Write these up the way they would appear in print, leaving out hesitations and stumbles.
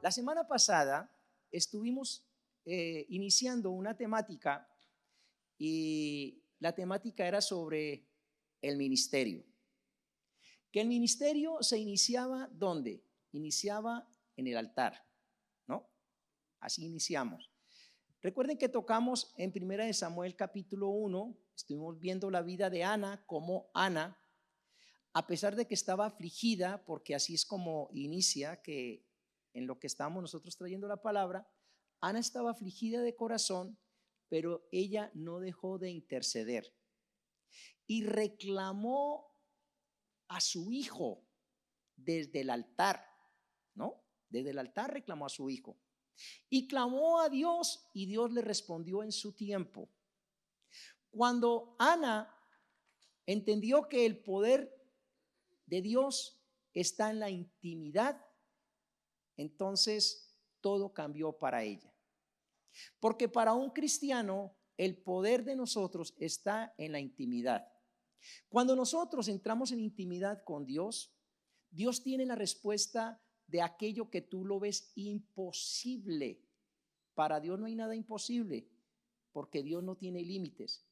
La semana pasada estuvimos iniciando una temática y la temática era sobre el ministerio. Que el ministerio se iniciaba ¿dónde? Iniciaba en el altar, ¿no? Así iniciamos. Recuerden que tocamos en 1 Samuel capítulo 1, estuvimos viendo la vida de Ana, como Ana, a pesar de que estaba afligida, porque así es como inicia, que en lo que estamos nosotros trayendo la palabra, Ana estaba afligida de corazón, pero ella no dejó de interceder y reclamó a su hijo desde el altar, ¿no? Desde el altar reclamó a su hijo y clamó a Dios y Dios le respondió en su tiempo. Cuando Ana entendió que el poder de Dios está en la intimidad, entonces todo cambió para ella. Porque para un cristiano el poder de nosotros está en la intimidad. Cuando nosotros entramos en intimidad con Dios, Dios tiene la respuesta de aquello que tú lo ves imposible. Para Dios no hay nada imposible, porque Dios no tiene límites.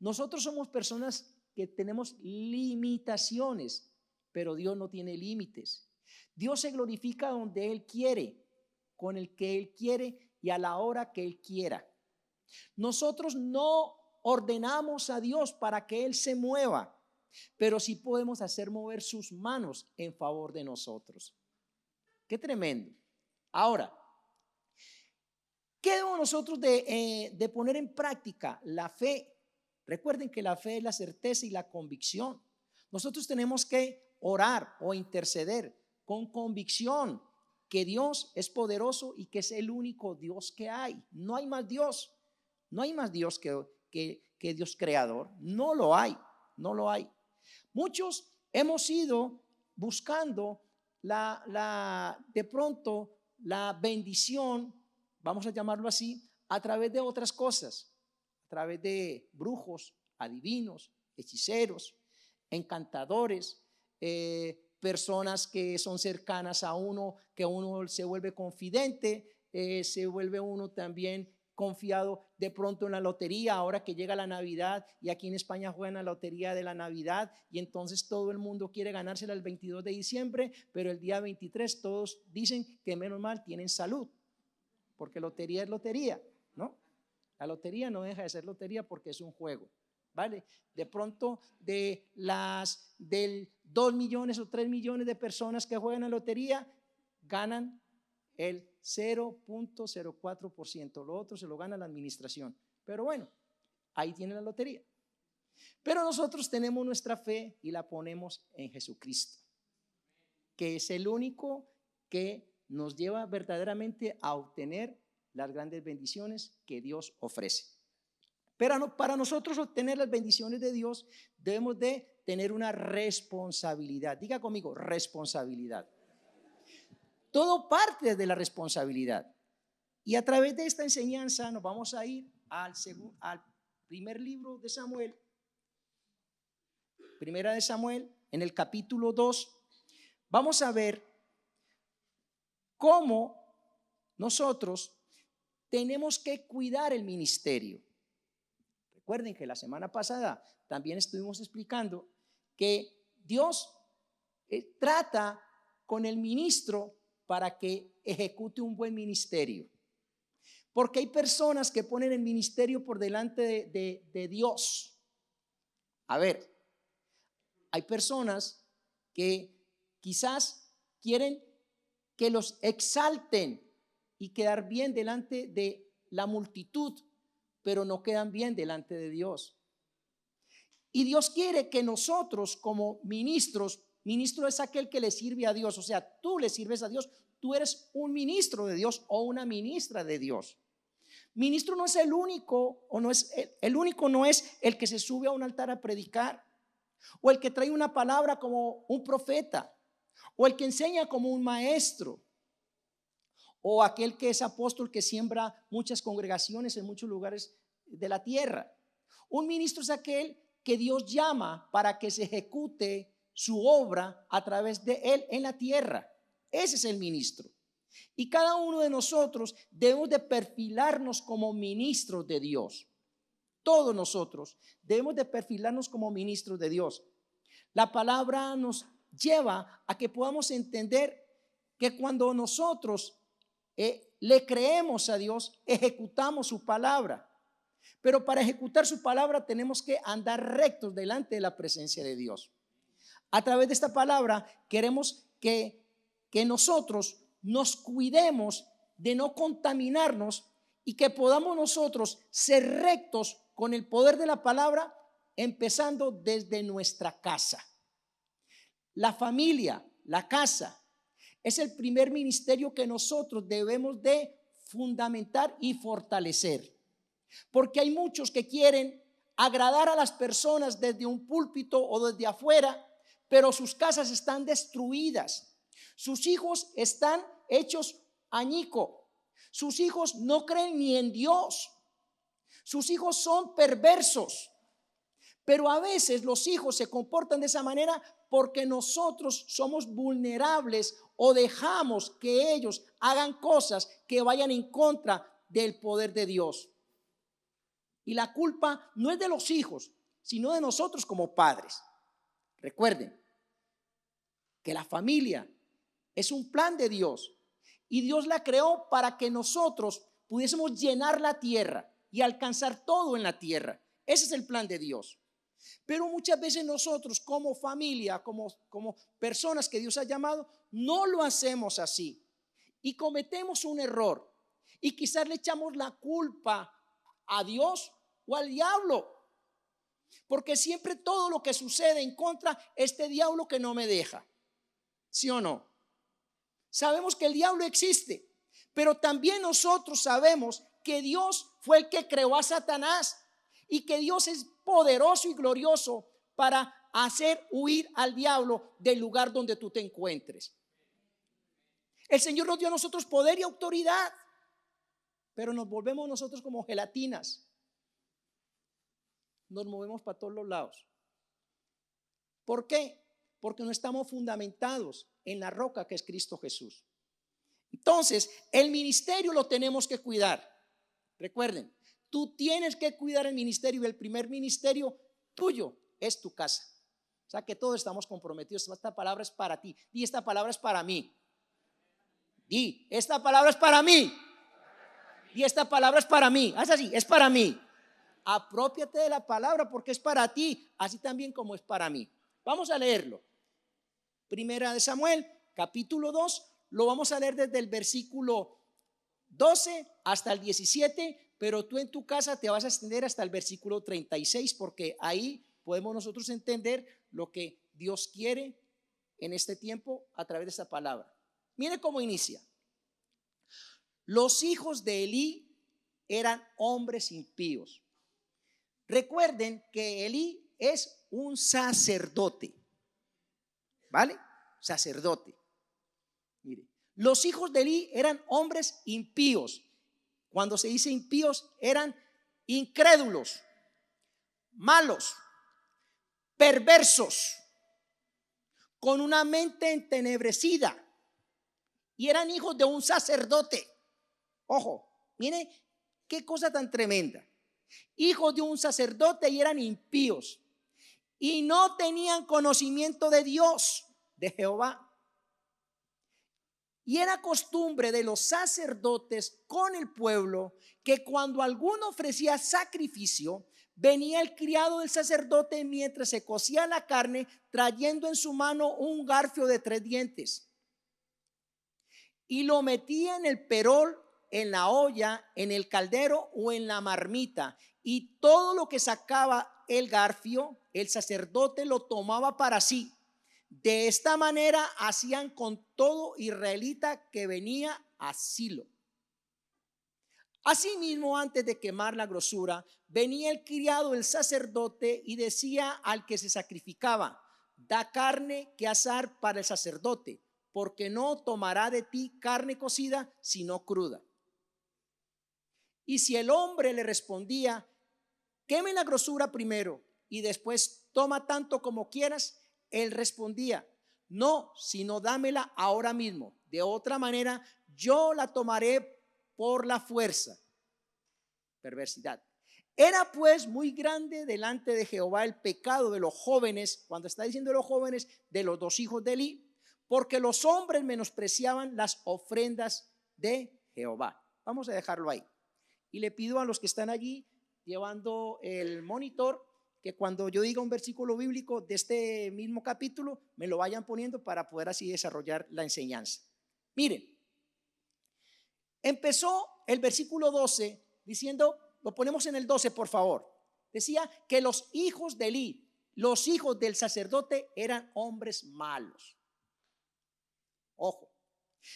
Nosotros somos personas que tenemos limitaciones, pero Dios no tiene límites. Dios se glorifica donde Él quiere, con el que Él quiere y a la hora que Él quiera. Nosotros no ordenamos a Dios para que Él se mueva, pero sí podemos hacer mover sus manos en favor de nosotros. Qué tremendo. Ahora, ¿qué debemos nosotros de poner en práctica? La fe. Recuerden que la fe es la certeza y la convicción. Nosotros tenemos que orar o interceder con convicción que Dios es poderoso y que es el único Dios que hay. No hay más Dios. No hay más Dios que Dios creador. No lo hay. No lo hay. Muchos hemos ido buscando de pronto la bendición, vamos a llamarlo así, a través de otras cosas, a través de brujos, adivinos, hechiceros, encantadores, personas que son cercanas a uno, que uno se vuelve confidente, se vuelve uno también confiado de pronto en la lotería, ahora que llega la Navidad y aquí en España juegan la lotería de la Navidad y entonces todo el mundo quiere ganársela el 22 de diciembre, pero el día 23 todos dicen que menos mal tienen salud, porque lotería es lotería, ¿no? La lotería no deja de ser lotería porque es un juego, ¿vale? De pronto del 2 millones o 3 millones de personas que juegan a la lotería, ganan el 0.04%, lo otro se lo gana la administración. Pero bueno, ahí tiene la lotería. Pero nosotros tenemos nuestra fe y la ponemos en Jesucristo, que es el único que nos lleva verdaderamente a obtener las grandes bendiciones que Dios ofrece. Pero para nosotros obtener las bendiciones de Dios debemos de tener una responsabilidad. Diga conmigo, responsabilidad. Todo parte de la responsabilidad. Y a través de esta enseñanza nos vamos a ir al primer libro de Samuel, Primera de Samuel, en el capítulo 2. Vamos a ver cómo nosotros tenemos que cuidar el ministerio. Recuerden que la semana pasada también estuvimos explicando que Dios trata con el ministro para que ejecute un buen ministerio. Porque hay personas que ponen el ministerio por delante de Dios. A ver, hay personas que quizás quieren que los exalten y quedar bien delante de la multitud, pero no quedan bien delante de Dios. Y Dios quiere que nosotros como ministros, ministro es aquel que le sirve a Dios, o sea, tú le sirves a Dios, tú eres un ministro de Dios o una ministra de Dios. Ministro no es el único, o no es el único, no es el que se sube a un altar a predicar, o el que trae una palabra como un profeta, o el que enseña como un maestro, o aquel que es apóstol que siembra muchas congregaciones en muchos lugares de la tierra. Un ministro es aquel que Dios llama para que se ejecute su obra a través de él en la tierra. Ese es el ministro. Y cada uno de nosotros debemos de perfilarnos como ministros de Dios. Todos nosotros debemos de perfilarnos como ministros de Dios. La palabra nos lleva a que podamos entender que cuando nosotros le creemos a Dios, ejecutamos su palabra. Pero para ejecutar su palabra tenemos que andar rectos delante de la presencia de Dios. A través de esta palabra queremos que nosotros nos cuidemos de no contaminarnos y que podamos nosotros ser rectos con el poder de la palabra, empezando desde nuestra casa. La familia, la casa, es el primer ministerio que nosotros debemos de fundamentar y fortalecer. Porque hay muchos que quieren agradar a las personas desde un púlpito o desde afuera, pero sus casas están destruidas. Sus hijos están hechos añico. Sus hijos no creen ni en Dios. Sus hijos son perversos. Pero a veces los hijos se comportan de esa manera porque nosotros somos vulnerables o dejamos que ellos hagan cosas que vayan en contra del poder de Dios. Y la culpa no es de los hijos, sino de nosotros como padres. Recuerden que la familia es un plan de Dios y Dios la creó para que nosotros pudiésemos llenar la tierra y alcanzar todo en la tierra. Ese es el plan de Dios. Pero muchas veces nosotros como familia, como personas que Dios ha llamado, no lo hacemos así y cometemos un error y quizás le echamos la culpa a Dios o al diablo, porque siempre todo lo que sucede en contra, este diablo que no me deja, ¿sí o no? Sabemos que el diablo existe, pero también nosotros sabemos que Dios fue el que creó a Satanás y que Dios es poderoso y glorioso para hacer huir al diablo del lugar donde tú te encuentres. El Señor nos dio a nosotros poder y autoridad, pero nos volvemos nosotros como gelatinas. Nos movemos para todos los lados. ¿Por qué? Porque no estamos fundamentados en la roca que es Cristo Jesús. Entonces, el ministerio lo tenemos que cuidar. Recuerden, tú tienes que cuidar el ministerio y el primer ministerio tuyo es tu casa. O sea que todos estamos comprometidos. Esta palabra es para ti. Y esta palabra es para mí. Y esta palabra es para mí. Y esta palabra es para mí. Haz así, es para mí. Aprópiate de la palabra porque es para ti, así también como es para mí. Vamos a leerlo. Primera de Samuel, capítulo 2, lo vamos a leer desde el versículo 12 hasta el 17, pero tú en tu casa te vas a extender hasta el versículo 36 porque ahí podemos nosotros entender lo que Dios quiere en este tiempo a través de esta palabra. Mire cómo inicia. Los hijos de Elí eran hombres impíos. Recuerden que Elí es un sacerdote, ¿vale? Sacerdote. Mire, los hijos de Elí eran hombres impíos. Cuando se dice impíos, eran incrédulos, malos, perversos, con una mente entenebrecida, y eran hijos de un sacerdote. Ojo, mire qué cosa tan tremenda. Hijos de un sacerdote y eran impíos y no tenían conocimiento de Dios, de Jehová. Y era costumbre de los sacerdotes con el pueblo que cuando alguno ofrecía sacrificio, venía el criado del sacerdote mientras se cocía la carne, trayendo en su mano un garfio de 3 dientes, y lo metía en el perol, en la olla, en el caldero o en la marmita, y todo lo que sacaba el garfio, el sacerdote lo tomaba para sí. De esta manera hacían con todo israelita que venía a Silo. Asimismo, antes de quemar la grosura, venía el criado del sacerdote y decía al que se sacrificaba: da carne que asar para el sacerdote, porque no tomará de ti carne cocida, sino cruda. Y si el hombre le respondía: queme la grosura primero y después toma tanto como quieras, él respondía: no, sino dámela ahora mismo. De otra manera, yo la tomaré por la fuerza. Perversidad. Era pues muy grande delante de Jehová el pecado de los jóvenes, cuando está diciendo de los jóvenes, de los dos hijos de Elí, porque los hombres menospreciaban las ofrendas de Jehová. Vamos a dejarlo ahí. Y le pido a los que están allí llevando el monitor que cuando yo diga un versículo bíblico de este mismo capítulo me lo vayan poniendo para poder así desarrollar la enseñanza. Miren, empezó el versículo 12 diciendo, lo ponemos en el 12 por favor, decía que los hijos de Elí, los hijos del sacerdote eran hombres malos. Ojo,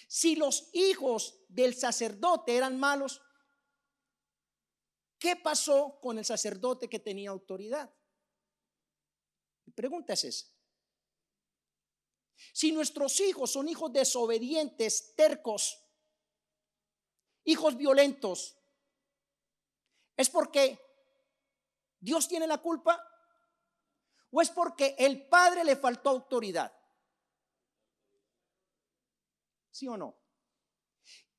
si los hijos del sacerdote eran malos, ¿qué pasó con el sacerdote que tenía autoridad? Mi pregunta es esa. Si nuestros hijos son hijos desobedientes, tercos, hijos violentos, ¿es porque Dios tiene la culpa? ¿O es porque el padre le faltó autoridad? ¿Sí o no?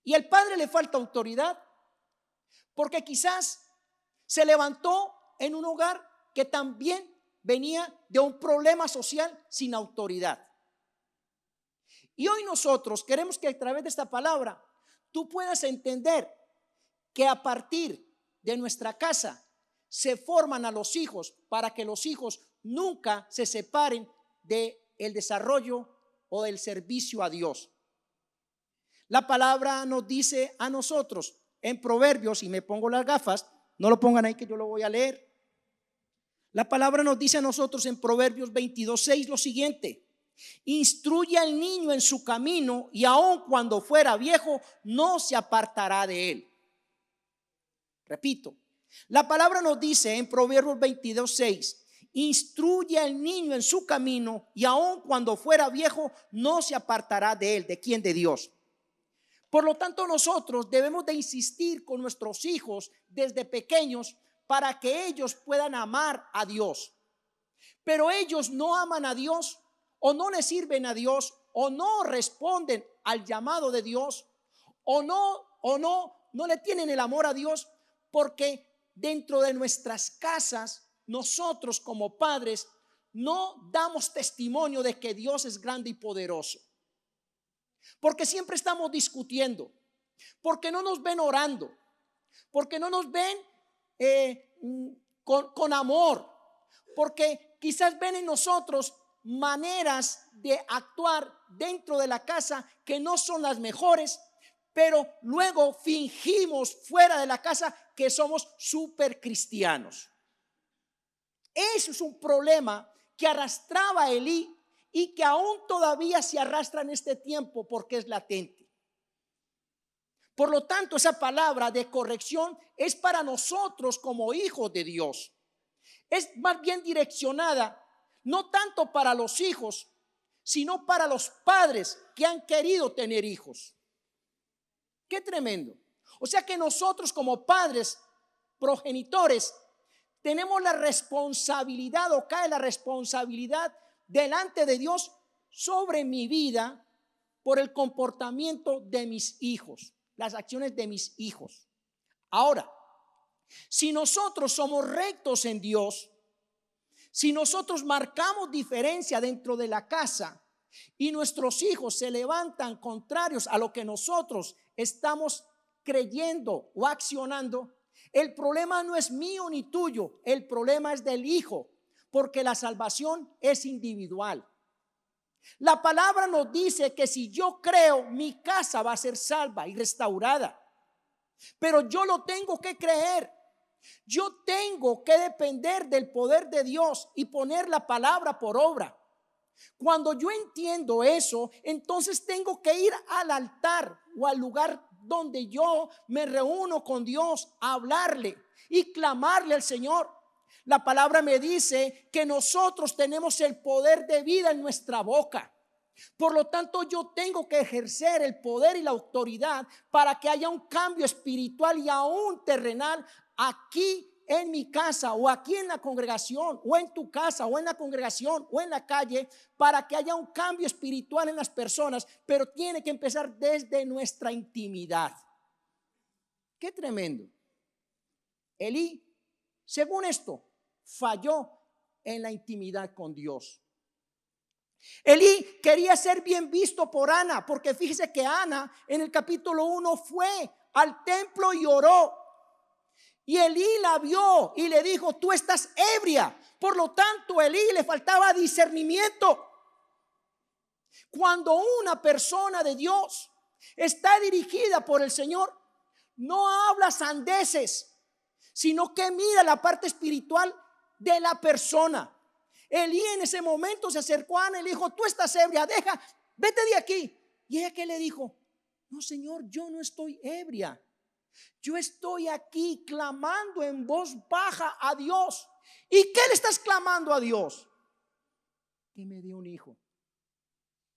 Y el padre le falta autoridad porque quizás se levantó en un hogar que también venía de un problema social sin autoridad. Y hoy nosotros queremos que a través de esta palabra tú puedas entender que a partir de nuestra casa se forman a los hijos para que los hijos nunca se separen del desarrollo o del servicio a Dios. La palabra nos dice a nosotros en Proverbios, y me pongo las gafas, no lo pongan ahí que yo lo voy a leer. La palabra nos dice a nosotros en Proverbios 22:6 lo siguiente: instruye al niño en su camino y aun cuando fuera viejo no se apartará de él. Repito, la palabra nos dice en Proverbios 22:6: instruye al niño en su camino y aun cuando fuera viejo no se apartará de él. ¿De quién? De Dios. Por lo tanto, nosotros debemos de insistir con nuestros hijos desde pequeños para que ellos puedan amar a Dios. Pero ellos no aman a Dios, o no le sirven a Dios, o no responden al llamado de Dios, o no le tienen el amor a Dios, porque dentro de nuestras casas nosotros como padres no damos testimonio de que Dios es grande y poderoso. Porque siempre estamos discutiendo, porque no nos ven orando, porque no nos ven con amor, porque quizás ven en nosotros maneras de actuar dentro de la casa que no son las mejores, pero luego fingimos fuera de la casa que somos súper cristianos. Eso es un problema que arrastraba Elí y que aún todavía se arrastra en este tiempo porque es latente. Por lo tanto, esa palabra de corrección es para nosotros como hijos de Dios. Es más bien direccionada no tanto para los hijos, sino para los padres que han querido tener hijos. Qué tremendo. O sea que nosotros como padres, progenitores, tenemos la responsabilidad, o cae la responsabilidad delante de Dios sobre mi vida por el comportamiento de mis hijos, las acciones de mis hijos. Ahora, si nosotros somos rectos en Dios, si nosotros marcamos diferencia dentro de la casa y nuestros hijos se levantan contrarios a lo que nosotros estamos creyendo o accionando, el problema no es mío ni tuyo, el problema es del hijo, porque la salvación es individual. La palabra nos dice que si yo creo, mi casa va a ser salva y restaurada, pero yo lo tengo que creer. Yo tengo que depender del poder de Dios y poner la palabra por obra. Cuando yo entiendo eso, entonces tengo que ir al altar o al lugar donde yo me reúno con Dios a hablarle y clamarle al Señor. La palabra me dice que nosotros tenemos el poder de vida en nuestra boca. Por lo tanto, yo tengo que ejercer el poder y la autoridad para que haya un cambio espiritual y aún terrenal aquí en mi casa o aquí en la congregación o en tu casa o en la congregación o en la calle para que haya un cambio espiritual en las personas, pero tiene que empezar desde nuestra intimidad. Qué tremendo. Elí, según esto, falló en la intimidad con Dios. Elí quería ser bien visto por Ana, porque fíjese que Ana en el capítulo 1 fue al templo y oró. Y Elí la vio y le dijo: tú estás ebria. Por lo tanto, a Elí le faltaba discernimiento. Cuando una persona de Dios está dirigida por el Señor, no habla sandeces, sino que mira la parte espiritual de la persona. Elí en ese momento se acercó a Ana y le dijo: tú estás ebria, vete de aquí. Y ella, ¿qué le dijo? No, Señor, yo no estoy ebria. Yo estoy aquí clamando en voz baja a Dios. ¿Y qué le estás clamando a Dios? Que me dé un hijo.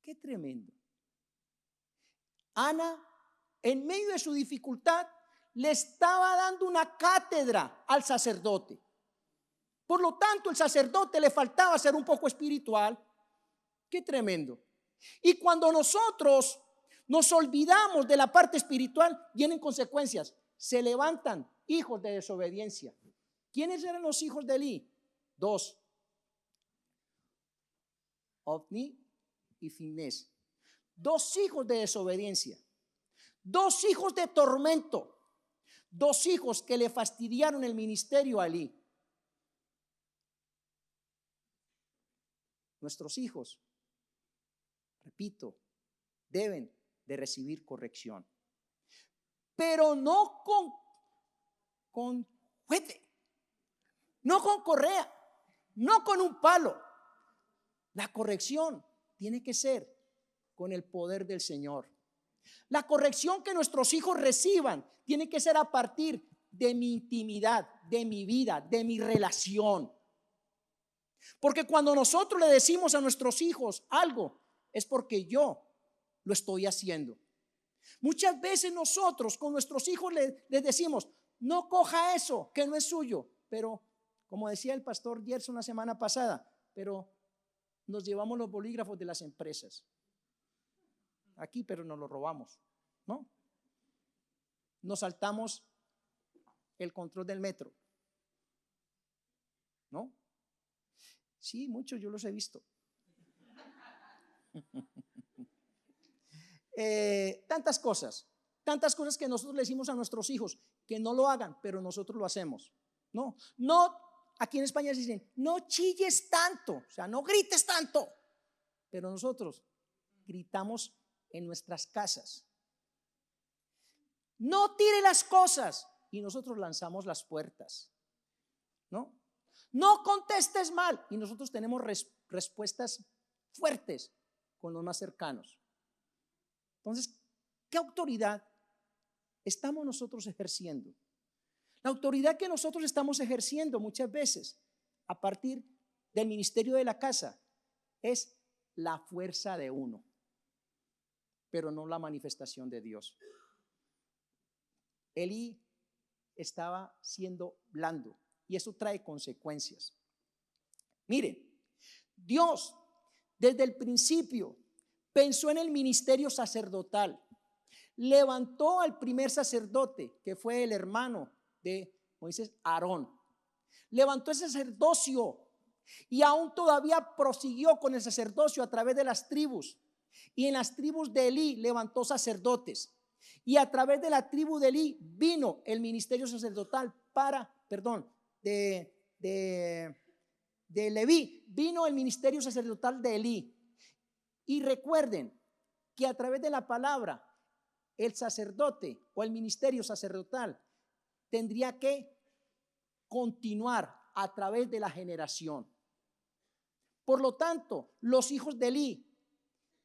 Qué tremendo. Ana, en medio de su dificultad, le estaba dando una cátedra al sacerdote. Por lo tanto, el sacerdote le faltaba ser un poco espiritual. Qué tremendo. Y cuando nosotros nos olvidamos de la parte espiritual, vienen consecuencias. Se levantan hijos de desobediencia. ¿Quiénes eran los hijos de Elí? Dos: Ofni y Finés. Dos hijos de desobediencia. Dos hijos de tormento. Dos hijos que le fastidiaron el ministerio a Elí. Nuestros hijos, repito, deben de recibir corrección, pero no con juguete, no con correa, no con un palo. La corrección tiene que ser con el poder del Señor. La corrección que nuestros hijos reciban tiene que ser a partir de mi intimidad, de mi vida, de mi relación. Porque cuando nosotros le decimos a nuestros hijos algo, es porque yo lo estoy haciendo. Muchas veces nosotros con nuestros hijos les decimos: no coja eso, que no es suyo. Pero como decía el pastor Gerson la semana pasada, pero nos llevamos los bolígrafos de las empresas aquí, pero nos los robamos, ¿no? Nos saltamos el control del metro, ¿no? Sí, muchos, yo los he visto. Tantas cosas que nosotros le decimos a nuestros hijos que no lo hagan, pero nosotros lo hacemos. No, aquí en España se dicen: no chilles tanto, o sea, no grites tanto. Pero nosotros gritamos en nuestras casas. No tire las cosas, y nosotros lanzamos las puertas. No contestes mal, y nosotros tenemos respuestas fuertes con los más cercanos. Entonces, ¿qué autoridad estamos nosotros ejerciendo? La autoridad que nosotros estamos ejerciendo muchas veces a partir del ministerio de la casa es la fuerza de uno, pero no la manifestación de Dios. Elí estaba siendo blando y eso trae consecuencias. Miren, Dios desde el principio pensó en el ministerio sacerdotal. Levantó al primer sacerdote, que fue el hermano de Moisés, Aarón. Levantó ese sacerdocio y aún todavía prosiguió con el sacerdocio a través de las tribus. Y en las tribus de Elí levantó sacerdotes. Y a través de la tribu de Elí vino el ministerio sacerdotal de Leví. Vino el ministerio sacerdotal de Elí. Y recuerden que a través de la palabra, el sacerdote o el ministerio sacerdotal tendría que continuar a través de la generación. Por lo tanto, los hijos de Elí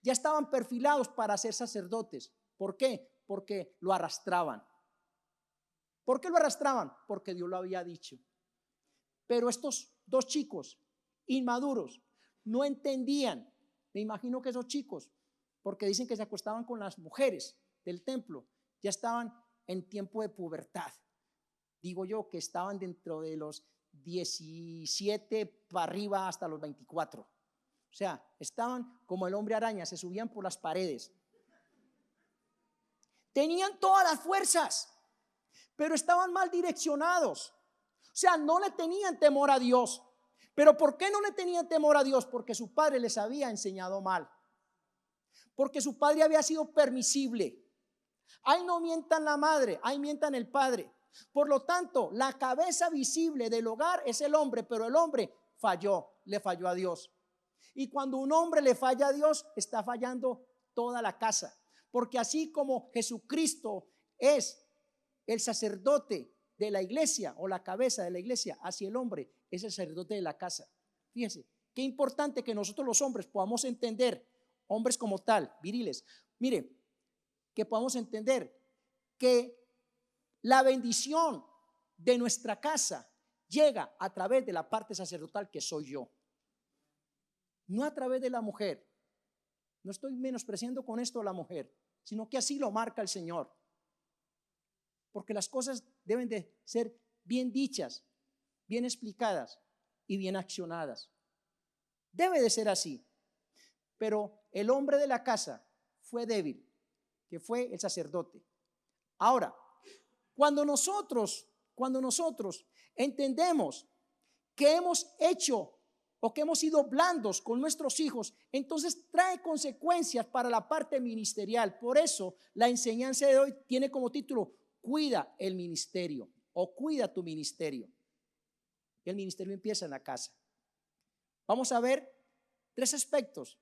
ya estaban perfilados para ser sacerdotes. ¿Por qué? Porque lo arrastraban. ¿Por qué lo arrastraban? Porque Dios lo había dicho. Pero estos dos chicos inmaduros no entendían. Me imagino que esos chicos, porque dicen que se acostaban con las mujeres del templo, ya estaban en tiempo de pubertad. digo yo que estaban dentro de los 17 para arriba hasta los 24. O sea, estaban como el hombre araña, se subían por las paredes. Tenían todas las fuerzas, pero estaban mal direccionados. O sea, no le tenían temor a Dios. ¿Pero por qué no le tenían temor a Dios? Porque su padre les había enseñado mal. Porque su padre había sido permisible. Ahí no mientan la madre, ahí mientan el padre. Por lo tanto, la cabeza visible del hogar es el hombre, pero el hombre le falló a Dios. Y cuando un hombre le falla a Dios, está fallando toda la casa. Porque así como Jesucristo es el sacerdote de la iglesia o la cabeza de la iglesia, así el hombre es el sacerdote de la casa. Fíjense, qué importante que nosotros los hombres podamos entender, hombres como tal, viriles, mire, que podamos entender que la bendición de nuestra casa llega a través de la parte sacerdotal que soy yo, no a través de la mujer. No estoy menospreciando con esto a la mujer, sino que así lo marca el Señor. Porque las cosas deben de ser bien dichas, bien explicadas y bien accionadas. Debe de ser así. Pero el hombre de la casa fue débil, que fue el sacerdote. Ahora, cuando nosotros entendemos que hemos hecho o que hemos sido blandos con nuestros hijos, entonces trae consecuencias para la parte ministerial. Por eso la enseñanza de hoy tiene como título: cuida el ministerio o cuida tu ministerio. El ministerio empieza en la casa. Vamos a ver 3 aspectos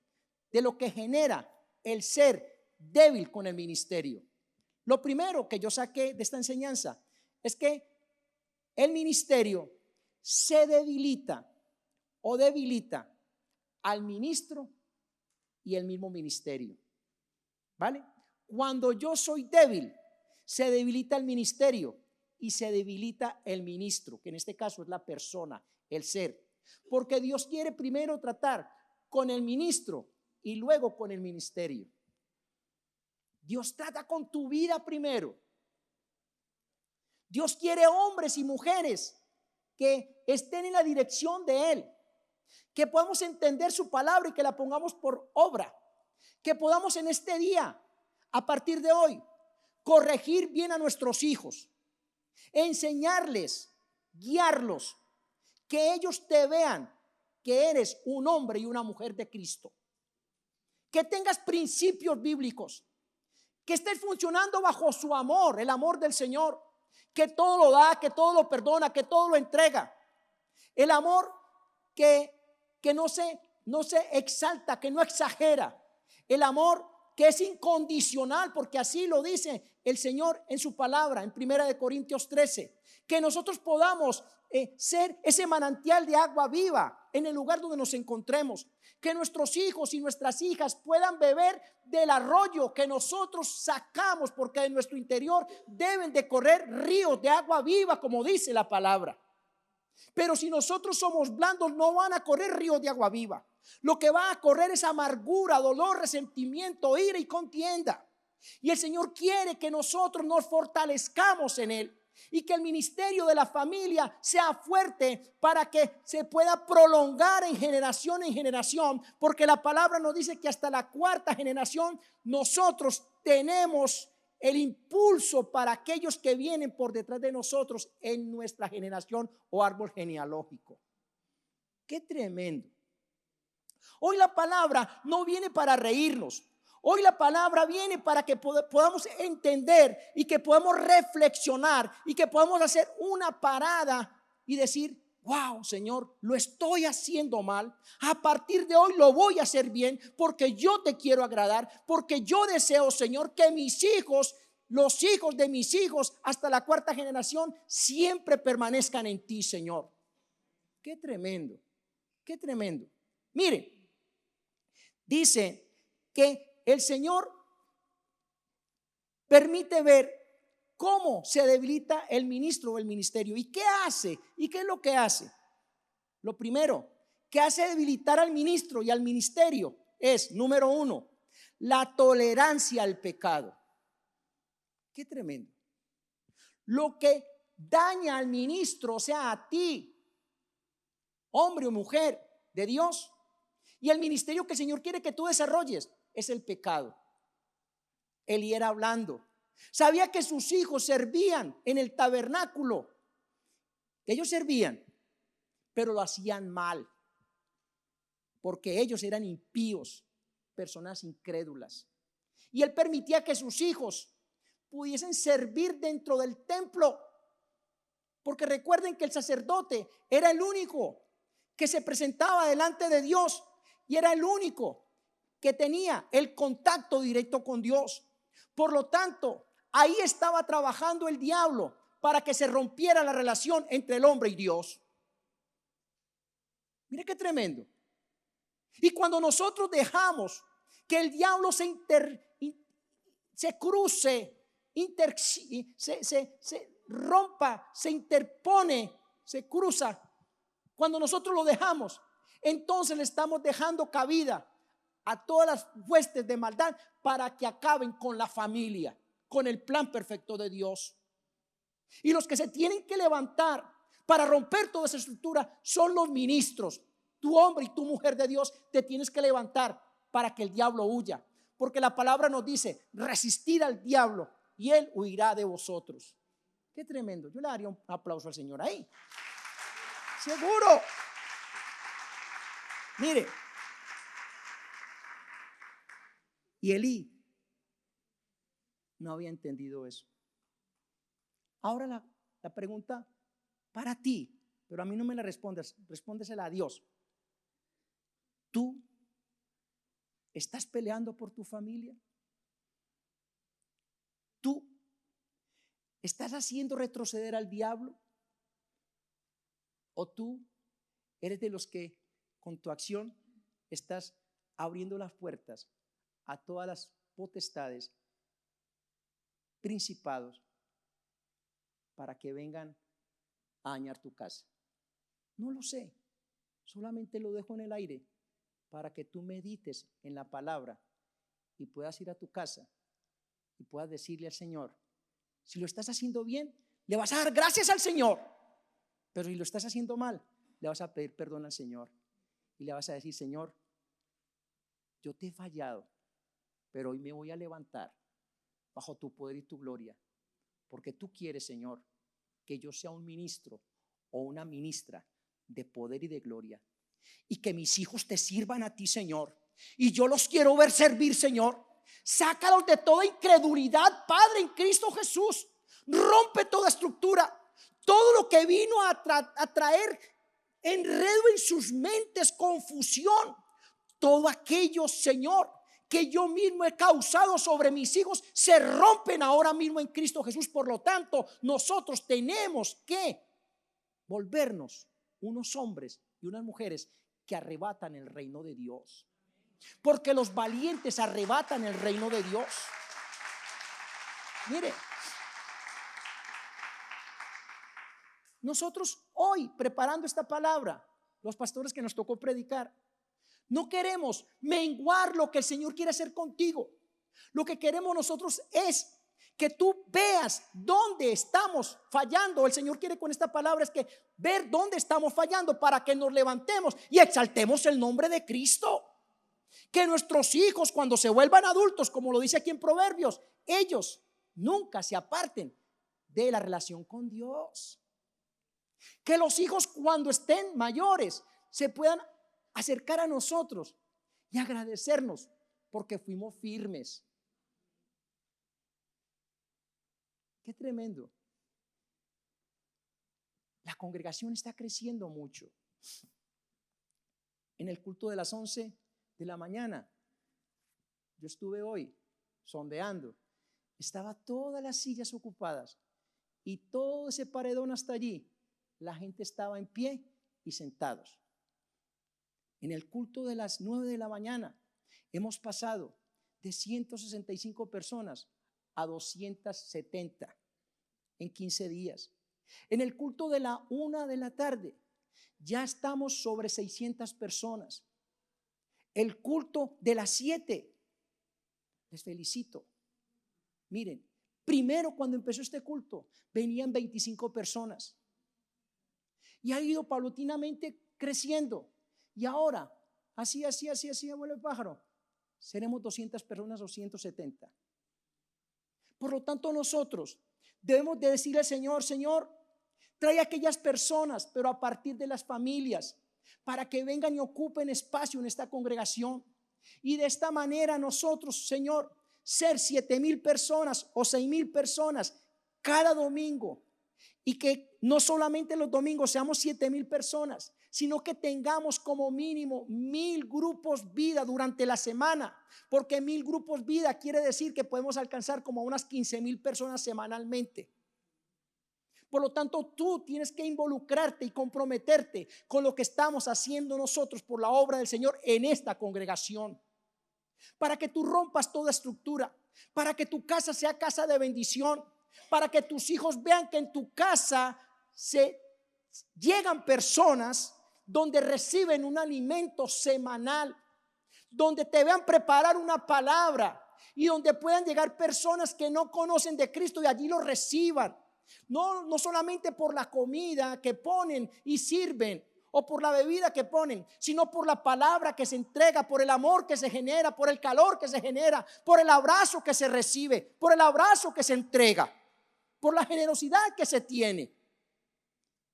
de lo que genera el ser débil con el ministerio. Lo primero que yo saqué de esta enseñanza es que el ministerio se debilita o debilita al ministro y el mismo ministerio. ¿Vale? Cuando yo soy débil, se debilita el ministerio y se debilita el ministro, que en este caso es la persona, el ser. Porque Dios quiere primero tratar con el ministro y luego con el ministerio. Dios trata con tu vida primero. Dios quiere hombres y mujeres que estén en la dirección de Él, que podamos entender su palabra y que la pongamos por obra, que podamos en este día, a partir de hoy, corregir bien a nuestros hijos, enseñarles, guiarlos, que ellos te vean que eres un hombre y una mujer de Cristo, que tengas principios bíblicos, que estés funcionando bajo su amor, el amor del Señor, que todo lo da, que todo lo perdona, que todo lo entrega, el amor que no se exalta, que no exagera, el amor que es incondicional, porque así lo dice el Señor en su palabra en 1 Corintios 13, que nosotros podamos ser ese manantial de agua viva en el lugar donde nos encontremos, que nuestros hijos y nuestras hijas puedan beber del arroyo que nosotros sacamos, porque en nuestro interior deben de correr ríos de agua viva, como dice la palabra. Pero si nosotros somos blandos, no van a correr ríos de agua viva. Lo que va a correr es amargura, dolor, resentimiento, ira y contienda. Y el Señor quiere que nosotros nos fortalezcamos en Él y que el ministerio de la familia sea fuerte para que se pueda prolongar en generación, porque la palabra nos dice que hasta la 4ª generación nosotros tenemos el impulso para aquellos que vienen por detrás de nosotros en nuestra generación o árbol genealógico. Qué tremendo. Hoy la palabra no viene para reírnos. Hoy la palabra viene para que podamos entender y que podamos reflexionar y que podamos hacer una parada y decir: wow, Señor, lo estoy haciendo mal. A partir de hoy lo voy a hacer bien, porque yo te quiero agradar, porque yo deseo, Señor, que mis hijos, los hijos de mis hijos, hasta la 4ª generación, siempre permanezcan en ti, Señor. Qué tremendo, qué tremendo. Mire, dice que el Señor permite ver cómo se debilita el ministro o el ministerio. ¿Y qué hace? ¿Y qué es lo que hace? Lo primero que hace debilitar al ministro y al ministerio es, número 1, la tolerancia al pecado. Qué tremendo. Lo que daña al ministro, o sea, a ti, hombre o mujer de Dios, y el ministerio que el Señor quiere que tú desarrolles es el pecado. Elí era hablando. Sabía que sus hijos servían en el tabernáculo. Ellos servían, pero lo hacían mal, porque ellos eran impíos, personas incrédulas. Y él permitía que sus hijos pudiesen servir dentro del templo, porque recuerden que el sacerdote era el único que se presentaba delante de Dios y era el único que tenía el contacto directo con Dios. Por lo tanto, ahí estaba trabajando el diablo para que se rompiera la relación entre el hombre y Dios. Mire qué tremendo. Y cuando nosotros dejamos que el diablo se cruce, se rompa, se interpone, se cruza, cuando nosotros lo dejamos, entonces le estamos dejando cabida a todas las huestes de maldad para que acaben con la familia, con el plan perfecto de Dios. Y los que se tienen que levantar para romper toda esa estructura son los ministros. Tu hombre y tu mujer de Dios te tienes que levantar para que el diablo huya, porque la palabra nos dice: resistir al diablo y él huirá de vosotros. Qué tremendo. Yo le daría un aplauso al Señor ahí. Seguro. Mire, y Elí no había entendido eso. Ahora la pregunta para ti, pero a mí no me la respondas, respóndesela a Dios. ¿Tú estás peleando por tu familia? ¿Tú estás haciendo retroceder al diablo? ¿O tú eres de los que con tu acción estás abriendo las puertas a todas las potestades, principados, para que vengan a dañar tu casa? No lo sé, solamente lo dejo en el aire para que tú medites en la palabra y puedas ir a tu casa y puedas decirle al Señor: si lo estás haciendo bien, le vas a dar gracias al Señor, pero si lo estás haciendo mal, le vas a pedir perdón al Señor y le vas a decir: Señor, yo te he fallado, pero hoy me voy a levantar bajo tu poder y tu gloria, porque tú quieres, Señor, que yo sea un ministro o una ministra de poder y de gloria, y que mis hijos te sirvan a ti, Señor, y yo los quiero ver servir, Señor. Sácalos de toda incredulidad, Padre, en Cristo Jesús. Rompe toda estructura, todo lo que vino a traer enredo en sus mentes, confusión, todo aquello, Señor, que yo mismo he causado sobre mis hijos, se rompen ahora mismo en Cristo Jesús. Por lo tanto, nosotros tenemos que volvernos unos hombres y unas mujeres que arrebatan el reino de Dios, porque los valientes arrebatan el reino de Dios. Mire, nosotros hoy, preparando esta palabra, los pastores que nos tocó predicar, no queremos menguar lo que el Señor quiere hacer contigo. Lo que queremos nosotros es que tú veas dónde estamos fallando. El Señor quiere con esta palabra es que ver dónde estamos fallando, para que nos levantemos y exaltemos el nombre de Cristo. Que nuestros hijos, cuando se vuelvan adultos, como lo dice aquí en Proverbios, ellos nunca se aparten de la relación con Dios. Que los hijos, cuando estén mayores, se puedan acercar a nosotros y agradecernos porque fuimos firmes. Qué tremendo. La congregación está creciendo mucho. En el culto de las 11 de la mañana, yo estuve hoy sondeando, estaba todas las sillas ocupadas y todo ese paredón hasta allí, la gente estaba en pie y sentados. En el culto de las 9 de la mañana hemos pasado de 165 personas a 270 en 15 días. En el culto de la 1 de la tarde ya estamos sobre 600 personas. El culto de las 7, les felicito. Miren, Primero, cuando empezó este culto, venían 25 personas. Y ha ido paulatinamente creciendo. Y ahora, así, abuelo el pájaro, seremos 200 personas o 170. Por lo tanto, nosotros debemos de decirle al Señor, Señor, trae a aquellas personas, pero a partir de las familias, para que vengan y ocupen espacio en esta congregación. Y de esta manera nosotros, Señor, ser 7,000 personas o 6,000 personas cada domingo. Y que no solamente los domingos seamos 7,000 personas, sino que tengamos como mínimo 1,000 grupos vida durante la semana. Porque 1,000 grupos vida quiere decir que podemos alcanzar como unas 15,000 personas semanalmente. Por lo tanto, tú tienes que involucrarte y comprometerte con lo que estamos haciendo nosotros por la obra del Señor en esta congregación. Para que tú rompas toda estructura, para que tu casa sea casa de bendición, para que tus hijos vean que en tu casa llegan personas donde reciben un alimento semanal, donde te vean preparar una palabra y donde puedan llegar personas que no conocen de Cristo y allí lo reciban. No solamente por la comida que ponen y sirven o por la bebida que ponen, sino por la palabra que se entrega, por el amor que se genera, por el calor que se genera, por el abrazo que se recibe, por el abrazo que se entrega, por la generosidad que se tiene.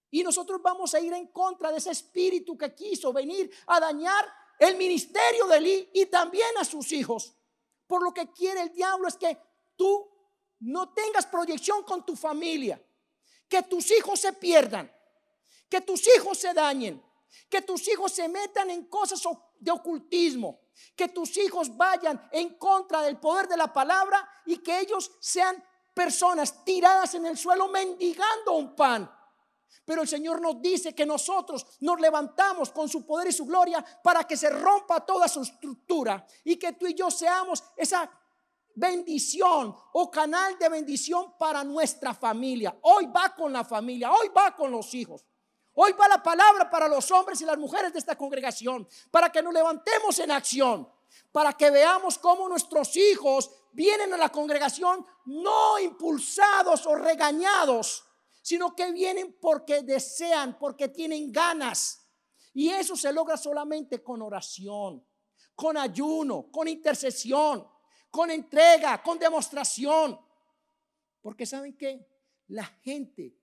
Y nosotros vamos a ir en contra de ese espíritu que quiso venir a dañar el ministerio de Eli y también a sus hijos. Por lo que quiere el diablo es que tú no tengas proyección con tu familia, que tus hijos se pierdan, que tus hijos se dañen, que tus hijos se metan en cosas de ocultismo, que tus hijos vayan en contra del poder de la palabra y que ellos sean personas tiradas en el suelo mendigando un pan. Pero el Señor nos dice que nosotros nos levantamos con su poder y su gloria para que se rompa toda su estructura y que tú y yo seamos esa bendición o canal de bendición para nuestra familia. Hoy va con la familia, hoy va con los hijos. Hoy va la palabra para los hombres y las mujeres de esta congregación, para que nos levantemos en acción, para que veamos cómo nuestros hijos vienen a la congregación no impulsados o regañados, sino que vienen porque desean, porque tienen ganas. Y eso se logra solamente con oración, con ayuno, con intercesión, con entrega, con demostración. Porque ¿saben qué? La gente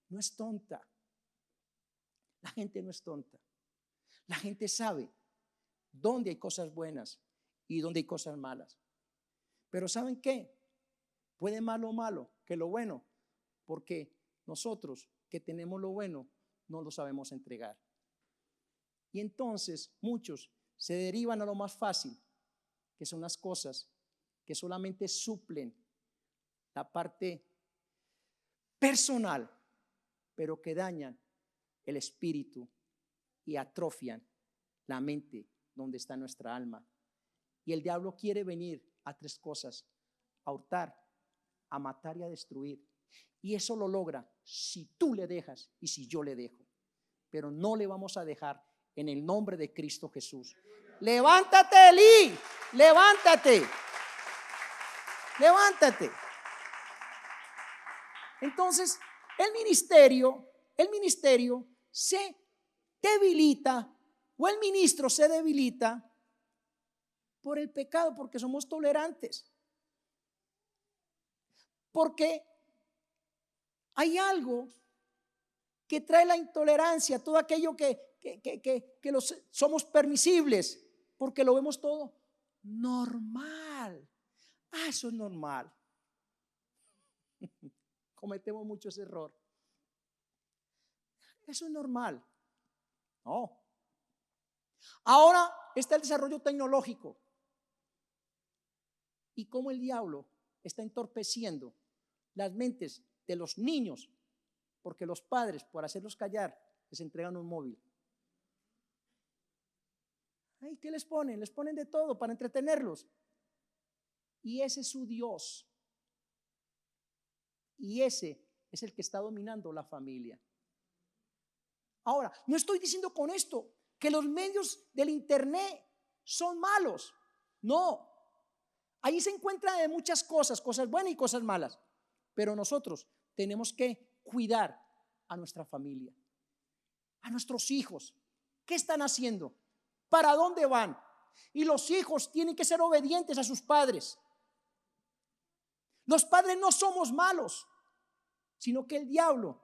no es tonta. La gente no es tonta. La gente sabe dónde hay cosas buenas y dónde hay cosas malas. Pero ¿saben qué? Puede más lo malo que lo bueno, porque nosotros que tenemos lo bueno no lo sabemos entregar. Y entonces muchos se derivan a lo más fácil, que son las cosas que solamente suplen la parte personal, pero que dañan el espíritu y atrofian la mente donde está nuestra alma. Y el diablo quiere venir a 3 cosas: a hurtar, a matar y a destruir. Y eso lo logra si tú le dejas y si yo le dejo. Pero no le vamos a dejar en el nombre de Cristo Jesús. Levántate, Eli, levántate. Levántate. Entonces, el ministerio se debilita, o el ministro se debilita por el pecado, porque somos tolerantes. Porque hay algo que trae la intolerancia, todo aquello que somos permisibles, porque lo vemos todo normal. Eso es normal. Cometemos mucho ese error. Eso es normal. No. Ahora está el desarrollo tecnológico y cómo el diablo está entorpeciendo las mentes de los niños, porque los padres, por hacerlos callar, les entregan un móvil. Ay, ¿qué les ponen? Les ponen de todo para entretenerlos. Y ese es su Dios. Y ese es el que está dominando la familia. Ahora, no estoy diciendo con esto que los medios del internet son malos. No. Ahí se encuentran de muchas cosas buenas y cosas malas. Pero nosotros tenemos que cuidar a nuestra familia, a nuestros hijos. ¿Qué están haciendo? ¿Para dónde van? Y los hijos tienen que ser obedientes a sus padres. Los padres no somos malos, sino que el diablo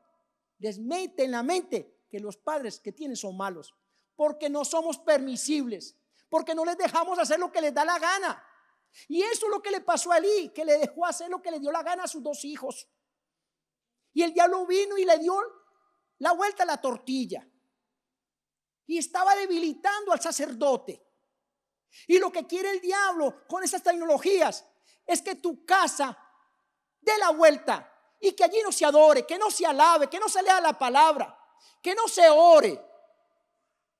les mete en la mente que los padres que tienen son malos, porque no somos permisibles, porque no les dejamos hacer lo que les da la gana. Y eso es lo que le pasó a Elí, que le dejó hacer lo que le dio la gana a sus dos hijos. Y el diablo vino y le dio la vuelta a la tortilla y estaba debilitando al sacerdote. Y lo que quiere el diablo con esas tecnologías es que tu casa dé la vuelta y que allí no se adore, que no se alabe, que no se lea la palabra, que no se ore.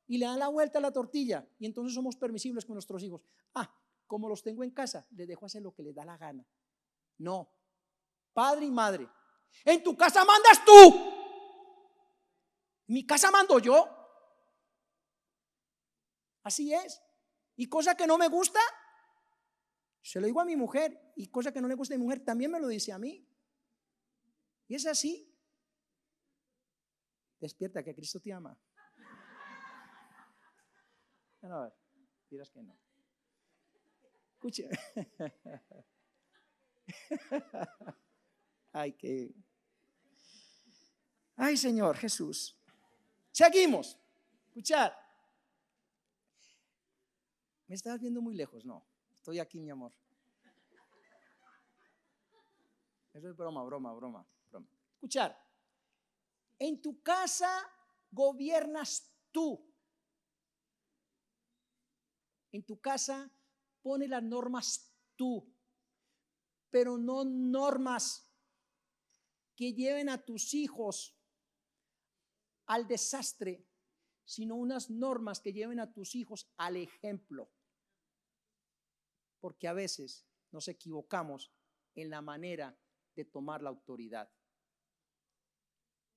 Y le dan la vuelta a la tortilla y entonces somos permisibles con nuestros hijos. Como los tengo en casa, les dejo hacer lo que les da la gana. No, padre y madre, en tu casa mandas tú, en mi casa mando yo. Así es. Y cosa que no me gusta, se lo digo a mi mujer, y cosa que no le gusta a mi mujer también me lo dice a mí. Y es así. Despierta, que Cristo te ama. No, a ver, dirás que no. Escuche. Ay, Señor Jesús. Seguimos. Escuchar. ¿Me estás viendo muy lejos? No, estoy aquí, mi amor. Eso es broma. Escuchar. En tu casa gobiernas tú. En tu casa pones las normas tú, pero no normas que lleven a tus hijos al desastre, sino unas normas que lleven a tus hijos al ejemplo. Porque a veces nos equivocamos en la manera de tomar la autoridad.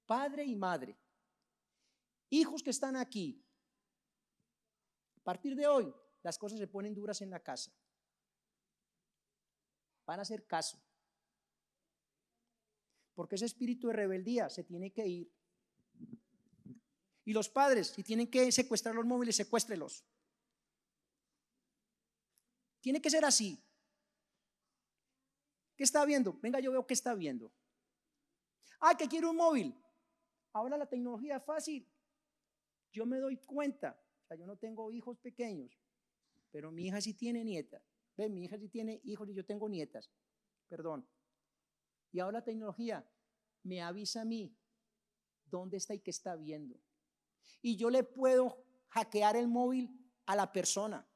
Padre y madre, hijos que están aquí, a partir de hoy las cosas se ponen duras en la casa. Van a hacer caso, porque ese espíritu de rebeldía se tiene que ir. Y los padres, si tienen que secuestrar los móviles, secuéstrelos. Tiene que ser así. ¿Qué está viendo? Venga, yo veo qué está viendo. Que quiere un móvil. Ahora la tecnología es fácil. Yo me doy cuenta. O sea, yo no tengo hijos pequeños, pero mi hija sí tiene nietas. Mi hija sí tiene hijos y yo tengo nietas. Perdón. Y ahora la tecnología me avisa a mí dónde está y qué está viendo. Y yo le puedo hackear el móvil a la persona.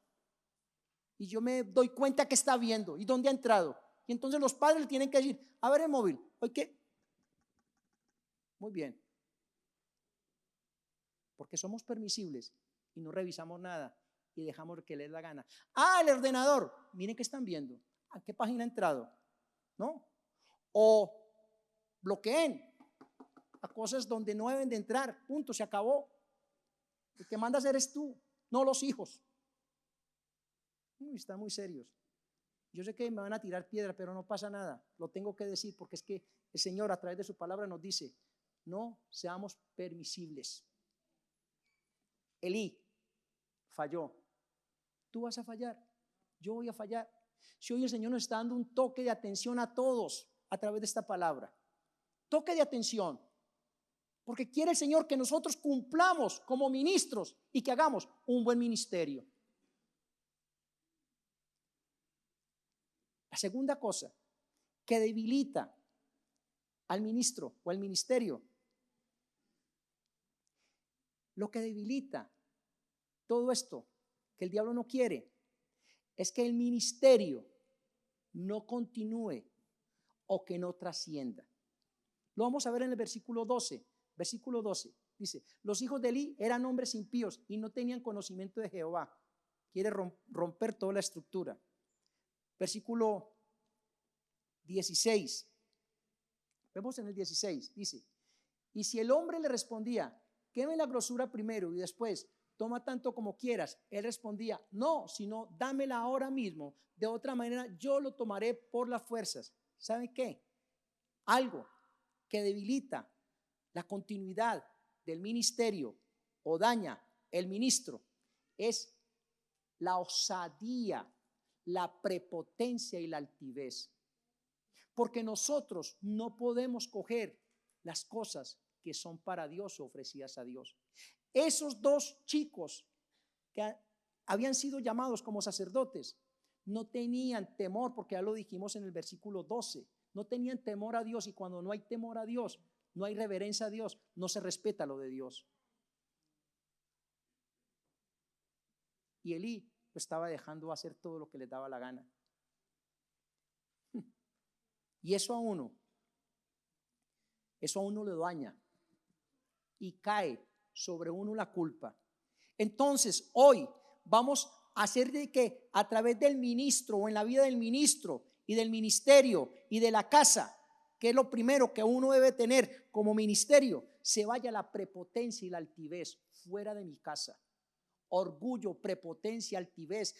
Y yo me doy cuenta que está viendo y dónde ha entrado. Y entonces los padres le tienen que decir: a ver el móvil, ¿hoy qué? Muy bien. Porque somos permisibles y no revisamos nada y dejamos que les dé la gana. El ordenador, miren qué están viendo. ¿A qué página ha entrado? ¿No? O bloqueen a cosas donde no deben de entrar. Punto, se acabó. El que manda a hacer es tú, no los hijos. Están muy serios. Yo sé que me van a tirar piedra, pero no pasa nada. Lo tengo que decir porque es que el Señor a través de su palabra nos dice: no seamos permisibles. Elí falló. Tú vas a fallar, yo voy a fallar. Si hoy el Señor nos está dando un toque de atención a todos a través de esta palabra, toque de atención, porque quiere el Señor que nosotros cumplamos como ministros y que hagamos un buen ministerio. La segunda cosa que debilita al ministro o al ministerio, lo que debilita todo esto que el diablo no quiere, es que el ministerio no continúe o que no trascienda. Lo vamos a ver en el versículo 12. Versículo 12 dice: los hijos de Elí eran hombres impíos y no tenían conocimiento de Jehová. Quiere romper toda la estructura. Versículo 16. Vemos en el 16, dice: y si el hombre le respondía: queme la grosura primero y después toma tanto como quieras, él respondía: no, sino dámela ahora mismo, de otra manera yo lo tomaré por las fuerzas. ¿Saben qué? algo que debilita la continuidad del ministerio o daña el ministro es la osadía, la prepotencia y la altivez. Porque nosotros no podemos coger las cosas que son para Dios o ofrecidas a Dios. Esos dos chicos que habían sido llamados como sacerdotes no tenían temor, porque ya lo dijimos en el versículo 12, no tenían temor a Dios, y cuando no hay temor a Dios, no hay reverencia a Dios, no se respeta lo de Dios. Y Elí lo estaba dejando hacer todo lo que le daba la gana. Y eso a uno le daña y cae sobre uno la culpa. Entonces hoy vamos a hacer de que a través del ministro o en la vida del ministro y del ministerio y de la casa, que es lo primero que uno debe tener como ministerio, se vaya la prepotencia y la altivez fuera de mi casa. Orgullo, prepotencia, altivez,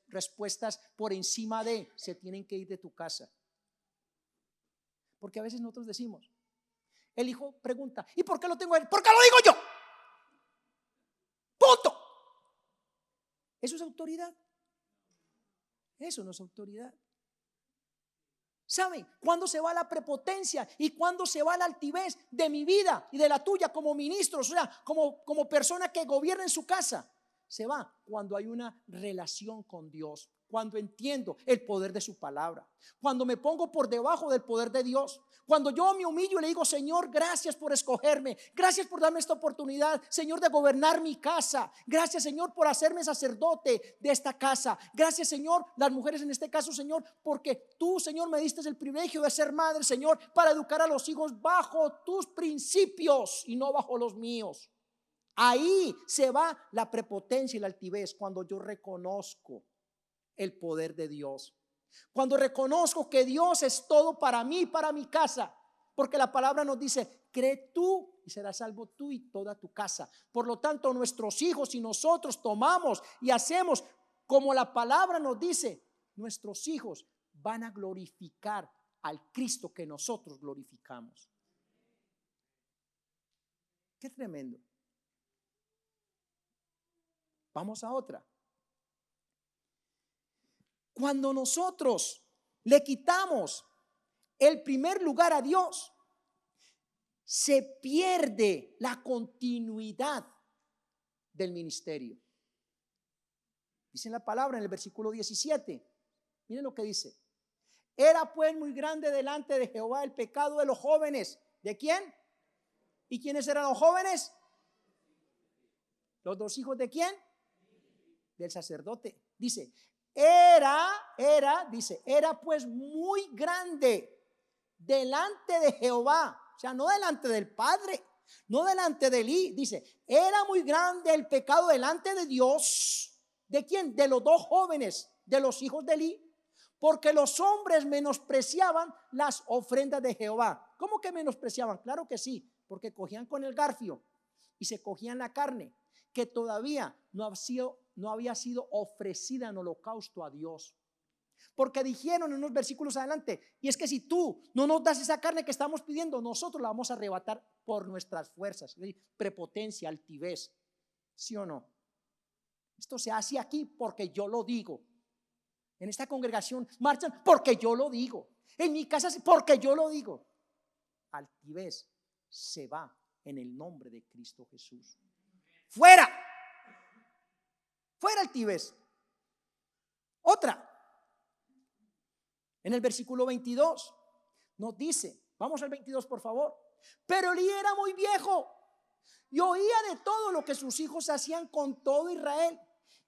respuestas por encima de, se tienen que ir de tu casa. Porque a veces nosotros decimos, el hijo pregunta, ¿y por qué lo tengo él? ¿Por qué lo digo yo? Punto. ¿Eso es autoridad? Eso no es autoridad. ¿Saben cuándo se va la prepotencia y cuándo se va la altivez de mi vida y de la tuya como ministros, o sea, como persona que gobierna en su casa? Se va cuando hay una relación con Dios, cuando entiendo el poder de su palabra, cuando me pongo por debajo del poder de Dios, cuando yo me humillo y le digo, Señor, gracias por escogerme, gracias por darme esta oportunidad, Señor, de gobernar mi casa, gracias, Señor, por hacerme sacerdote de esta casa, gracias, Señor, las mujeres en este caso, Señor, porque tú, Señor, me diste el privilegio de ser madre, Señor, para educar a los hijos bajo tus principios y no bajo los míos. Ahí se va la prepotencia y la altivez, cuando yo reconozco el poder de Dios, cuando reconozco que Dios es todo para mí, para mi casa, porque la palabra nos dice, cree tú y serás salvo tú y toda tu casa. Por lo tanto, nuestros hijos y nosotros tomamos y hacemos como la palabra nos dice, nuestros hijos van a glorificar al Cristo que nosotros glorificamos. Qué tremendo. Vamos a otra. Cuando nosotros le quitamos el primer lugar a Dios, se pierde la continuidad del ministerio. Dice la palabra en el versículo 17. Miren lo que dice. Era pues muy grande delante de Jehová el pecado de los jóvenes. ¿De quién? ¿Y quiénes eran los jóvenes? ¿Los dos hijos de quién? Del sacerdote. Dice, era pues muy grande delante de Jehová, o sea, no delante del Padre, no delante de Elí. Dice, era muy grande el pecado delante de Dios. ¿De quién? De los dos jóvenes, de los hijos de Elí, porque los hombres menospreciaban las ofrendas de Jehová. ¿Cómo que menospreciaban? Claro que sí, porque cogían con el garfio y se cogían la carne que todavía no había sido ofrecida en holocausto a Dios. Porque dijeron en unos versículos adelante, y es que si tú no nos das esa carne que estamos pidiendo, nosotros la vamos a arrebatar por nuestras fuerzas. Prepotencia, altivez, ¿sí o no? Esto se hace aquí porque yo lo digo. En esta congregación marchan porque yo lo digo. En mi casa porque yo lo digo. Altivez se va en el nombre de Cristo Jesús. Fuera. Fuera altivez. Otra. En el versículo 22 nos dice, vamos al 22 por favor. Pero Elí era muy viejo y oía de todo lo que sus hijos hacían con todo Israel,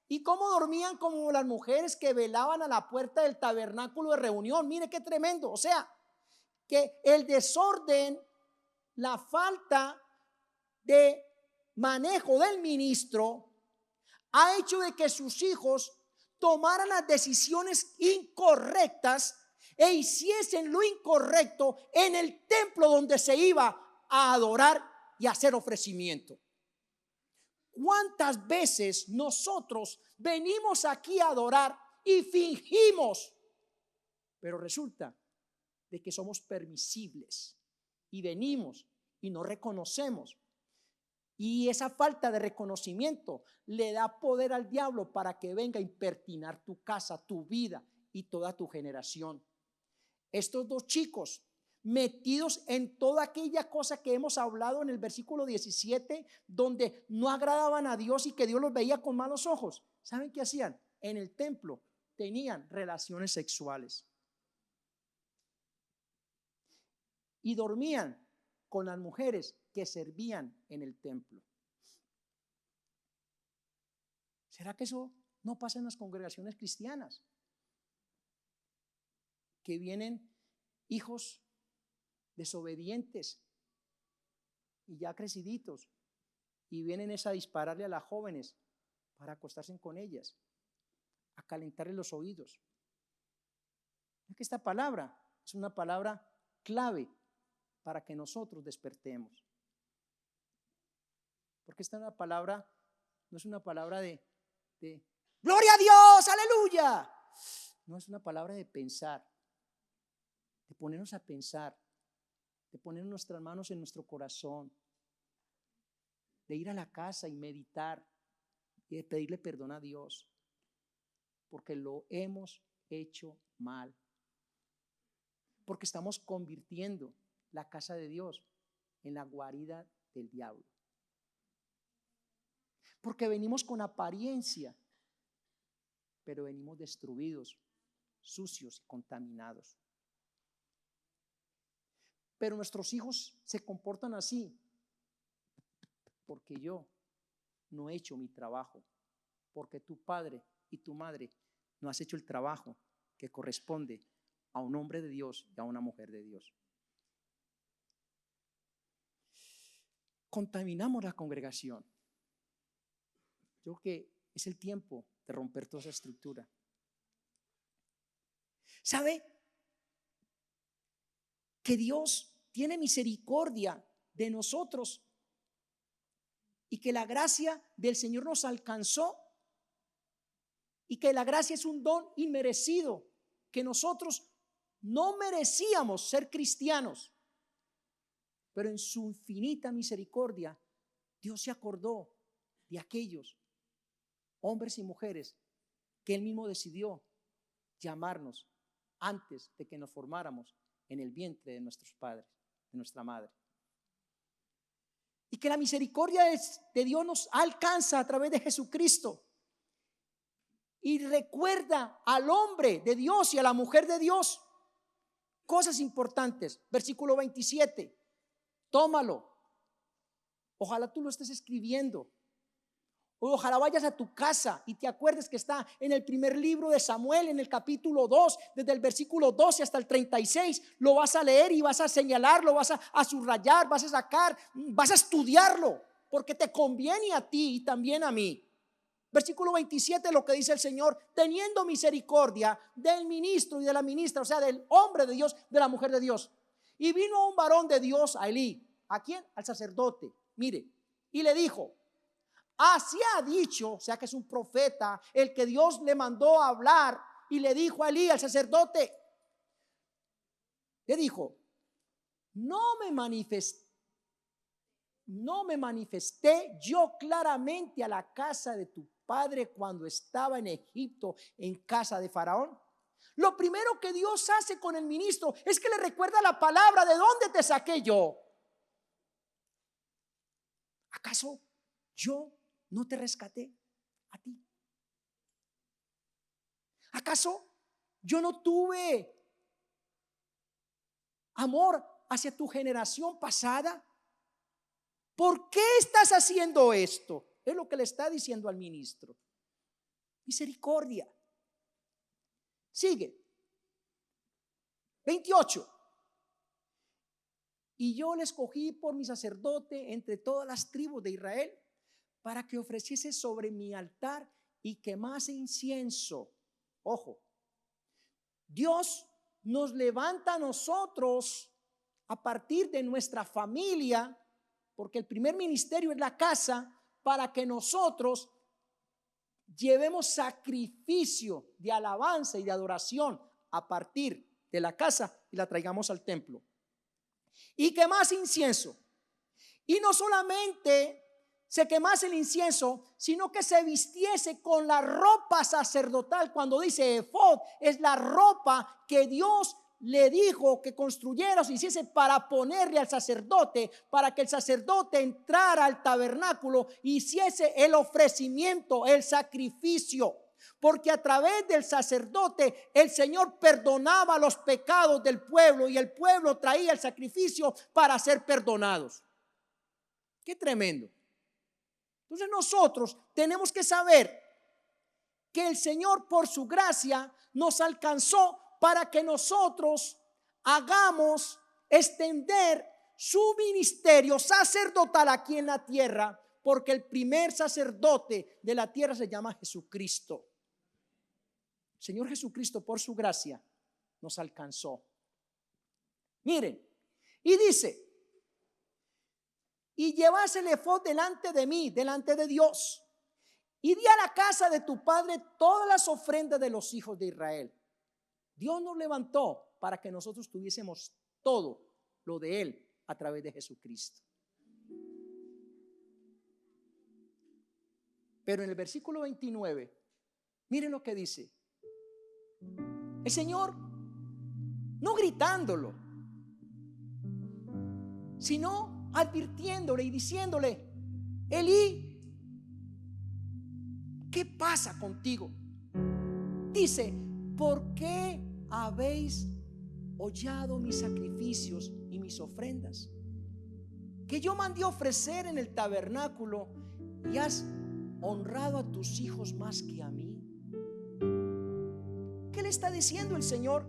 y cómo dormían como las mujeres que velaban a la puerta del tabernáculo de reunión. Mire qué tremendo. O sea, que el desorden, la falta de manejo del ministro ha hecho de que sus hijos tomaran las decisiones incorrectas e hiciesen lo incorrecto en el templo donde se iba a adorar y hacer ofrecimiento. ¿Cuántas veces nosotros venimos aquí a adorar y fingimos? Pero resulta de que somos permisibles y venimos y no reconocemos. Y esa falta de reconocimiento le da poder al diablo para que venga a impertinar tu casa, tu vida y toda tu generación. Estos dos chicos metidos en toda aquella cosa que hemos hablado en el versículo 17, donde no agradaban a Dios y que Dios los veía con malos ojos. ¿Saben qué hacían? En el templo tenían relaciones sexuales y dormían con las mujeres que servían en el templo. ¿Será que eso no pasa en las congregaciones cristianas? Que vienen hijos desobedientes y ya creciditos y vienen a dispararle a las jóvenes para acostarse con ellas, a calentarle los oídos. Es que esta palabra es una palabra clave para que nosotros despertemos, porque esta palabra no es una palabra de gloria a Dios, aleluya. No, es una palabra de pensar, de ponernos a pensar, de poner nuestras manos en nuestro corazón, de ir a la casa y meditar y de pedirle perdón a Dios, porque lo hemos hecho mal, porque estamos convirtiendo la casa de Dios en la guarida del diablo, porque venimos con apariencia, pero venimos destruidos, sucios y contaminados. Pero nuestros hijos se comportan así porque yo no he hecho mi trabajo, porque tu padre y tu madre no has hecho el trabajo que corresponde a un hombre de Dios y a una mujer de Dios. Contaminamos la congregación. Yo creo que es el tiempo de romper toda esa estructura. ¿Sabe? Que Dios tiene misericordia de nosotros y que la gracia del Señor nos alcanzó y que la gracia es un don inmerecido, que nosotros no merecíamos ser cristianos, pero en su infinita misericordia Dios se acordó de aquellos hombres y mujeres que Él mismo decidió llamarnos antes de que nos formáramos en el vientre de nuestros padres, de nuestra madre. Y que la misericordia de Dios nos alcanza a través de Jesucristo. Y recuerda al hombre de Dios y a la mujer de Dios cosas importantes. Versículo 27. Tómalo. Ojalá tú lo estés escribiendo. O ojalá vayas a tu casa y te acuerdes que está en el primer libro de Samuel, en el capítulo 2, desde el versículo 12 hasta el 36. Lo vas a leer y vas a señalarlo, vas a subrayar, vas a sacar, vas a estudiarlo, porque te conviene a ti y también a mí. Versículo 27, lo que dice el Señor: teniendo misericordia del ministro y de la ministra, o sea, del hombre de Dios, de la mujer de Dios. Y vino un varón de Dios a Elí. ¿A quién? Al sacerdote. Mire, y le dijo: así ha dicho, o sea que es un profeta, el que Dios le mandó a hablar, y le dijo a Elí, al sacerdote, le dijo: no me manifesté yo claramente a la casa de tu padre cuando estaba en Egipto, en casa de Faraón. Lo primero que Dios hace con el ministro es que le recuerda la palabra: ¿de dónde te saqué yo? ¿Acaso yo no te rescaté a ti? ¿Acaso yo no tuve amor hacia tu generación pasada? ¿Por qué estás haciendo esto? Es lo que le está diciendo al ministro. Misericordia. Sigue. 28. Y yo le escogí por mi sacerdote entre todas las tribus de Israel, para que ofreciese sobre mi altar y quemase incienso. Ojo, Dios nos levanta a nosotros a partir de nuestra familia, porque el primer ministerio es la casa, para que nosotros llevemos sacrificio de alabanza y de adoración a partir de la casa y la traigamos al templo. Y quemase incienso. Y no solamente se quemase el incienso, sino que se vistiese con la ropa sacerdotal. Cuando dice efod, es la ropa que Dios le dijo que construyera o se hiciese para ponerle al sacerdote, para que el sacerdote entrara al tabernáculo y hiciese el ofrecimiento, el sacrificio. Porque a través del sacerdote el Señor perdonaba los pecados del pueblo y el pueblo traía el sacrificio para ser perdonados. Qué tremendo. Entonces nosotros tenemos que saber que el Señor por su gracia nos alcanzó para que nosotros hagamos extender su ministerio sacerdotal aquí en la tierra, porque el primer sacerdote de la tierra se llama Jesucristo. El Señor Jesucristo por su gracia nos alcanzó. Miren, y dice: y llevas el efod delante de mí, delante de Dios, y di a la casa de tu padre todas las ofrendas de los hijos de Israel. Dios nos levantó para que nosotros tuviésemos todo lo de Él a través de Jesucristo. Pero en el versículo 29, miren lo que dice. El Señor, no gritándolo, sino advirtiéndole y diciéndole: Elí, ¿qué pasa contigo? Dice: ¿por qué habéis hollado mis sacrificios y mis ofrendas que yo mandé ofrecer en el tabernáculo, y has honrado a tus hijos más que a mí? ¿Qué le está diciendo el Señor?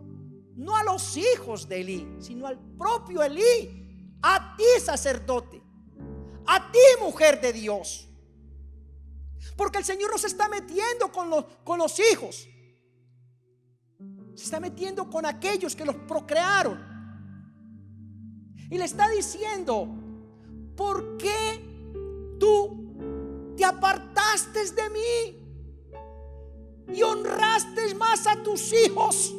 No a los hijos de Elí, sino al propio Elí, a ti sacerdote, a ti mujer de Dios. Porque el Señor no se está metiendo con los hijos, se está metiendo con aquellos que los procrearon. Y le está diciendo: ¿por qué tú te apartaste de mí y honraste más a tus hijos,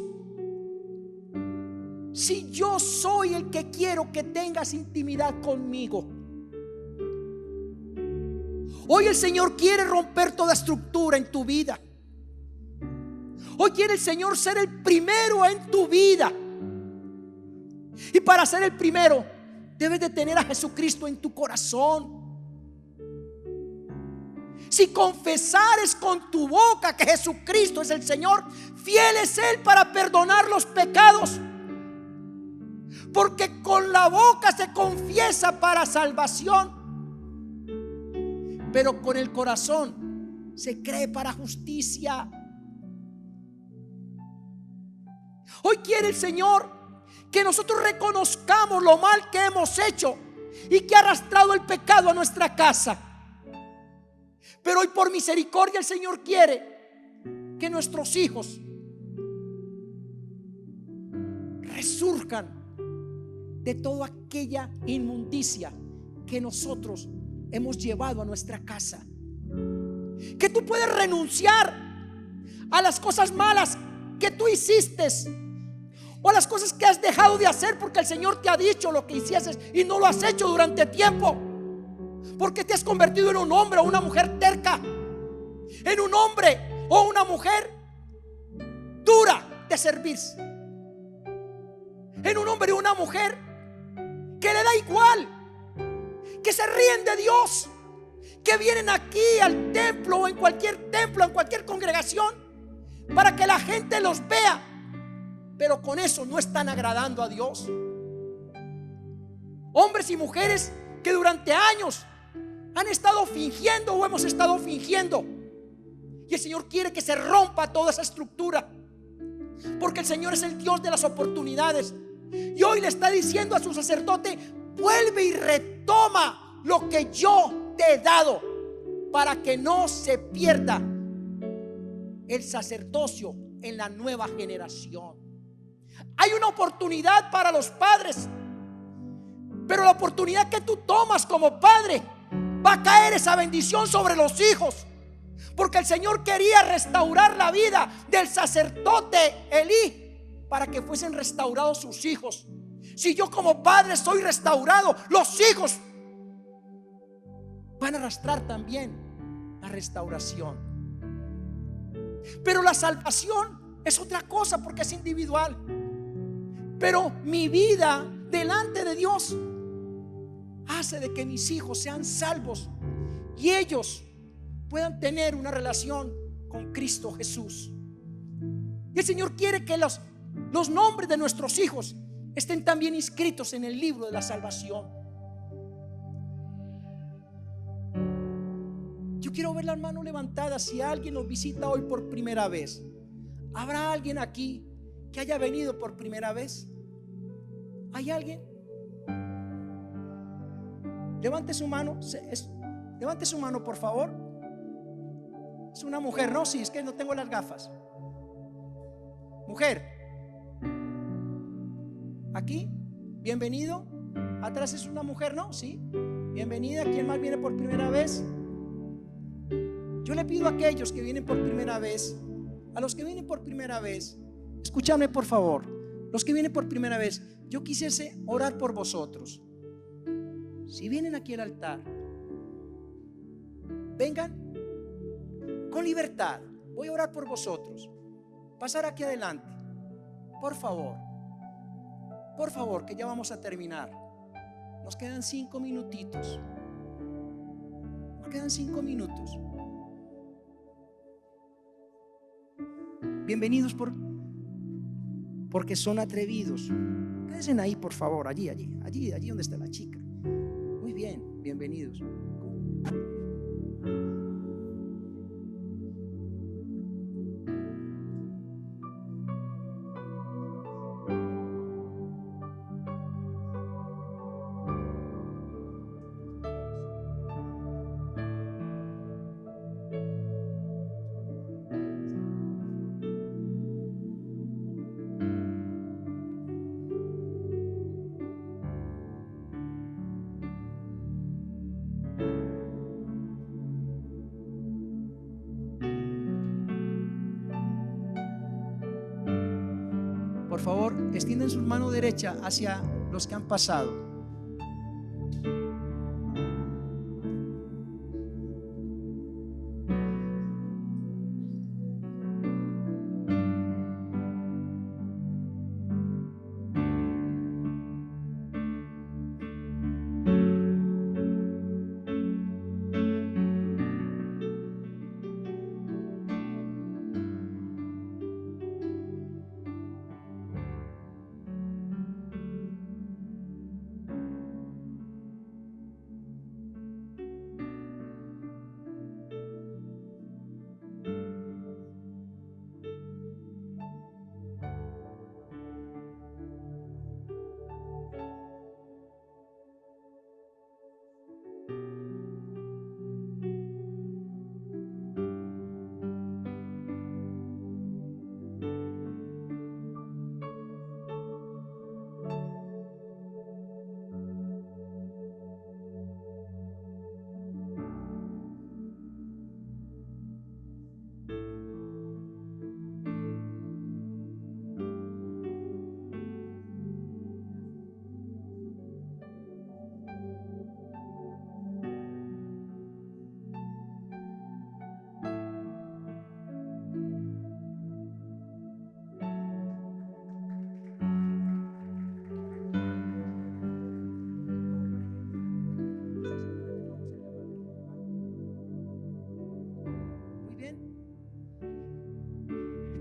si yo soy el que quiero que tengas intimidad conmigo? Hoy el Señor quiere romper toda estructura en tu vida. Hoy quiere el Señor ser el primero en tu vida. Y para ser el primero debes de tener a Jesucristo en tu corazón. Si confesares con tu boca que Jesucristo es el Señor, fiel es Él para perdonar los pecados. Porque con la boca se confiesa para salvación, pero con el corazón se cree para justicia. Hoy quiere el Señor que nosotros reconozcamos lo mal que hemos hecho y que ha arrastrado el pecado a nuestra casa. Pero hoy por misericordia el Señor quiere que nuestros hijos resurjan de toda aquella inmundicia que nosotros hemos llevado a nuestra casa. Que tú puedes renunciar a las cosas malas que tú hiciste, o a las cosas que has dejado de hacer porque el Señor te ha dicho lo que hicieses y no lo has hecho durante tiempo, porque te has convertido en un hombre o una mujer terca, en un hombre o una mujer dura de servirse, en un hombre o una mujer que le da igual, que se ríen de Dios, que vienen aquí al templo o en cualquier templo, en cualquier congregación, para que la gente los vea, pero con eso no están agradando a Dios. Hombres y mujeres que durante años han estado fingiendo o hemos estado fingiendo, y el Señor quiere que se rompa toda esa estructura, porque el Señor es el Dios de las oportunidades. Y hoy le está diciendo a su sacerdote: vuelve y retoma lo que yo te he dado, para que no se pierda el sacerdocio en la nueva generación. Hay una oportunidad para los padres, pero la oportunidad que tú tomas como padre, va a caer esa bendición sobre los hijos, porque el Señor quería restaurar la vida del sacerdote Elí, para que fuesen restaurados sus hijos. Si yo como padre soy restaurado, los hijos van a arrastrar también la restauración. Pero la salvación es otra cosa, porque es individual. Pero mi vida delante de Dios hace de que mis hijos sean salvos y ellos puedan tener una relación con Cristo Jesús. Y el Señor quiere que los nombres de nuestros hijos estén también inscritos en el libro de la salvación. Yo quiero ver las manos levantadas. Si alguien nos visita hoy por primera vez, ¿habrá alguien aquí que haya venido por primera vez? ¿Hay alguien? Levante su mano. Levante su mano, por favor. Es una mujer, ¿no? Sí, es que no tengo las gafas. Mujer, aquí, bienvenido. Atrás es una mujer, ¿no? Sí, bienvenida. ¿Quién más viene por primera vez? Yo le pido a aquellos que vienen por primera vez, a los que vienen por primera vez, escúchame por favor. Los que vienen por primera vez, yo quisiese orar por vosotros. Si vienen aquí al altar, vengan con libertad. Voy a orar por vosotros. Pasar aquí adelante, por favor, que ya vamos a terminar. Nos quedan 5 minutitos. Nos quedan 5 minutos. Bienvenidos porque son atrevidos. Quédense ahí, por favor, allí donde está la chica. Muy bien, bienvenidos. Por favor, extienden su mano derecha hacia los que han pasado.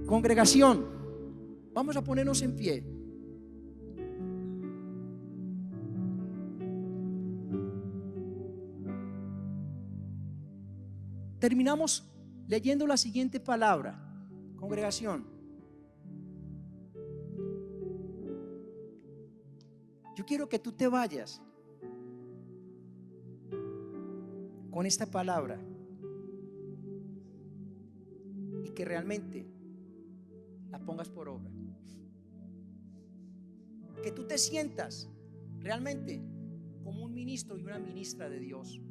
Congregación, vamos a ponernos en pie. Terminamos leyendo la siguiente palabra. Congregación, yo quiero que tú te vayas con esta palabra y que realmente la pongas por obra. Que tú te sientas realmente como un ministro y una ministra de Dios.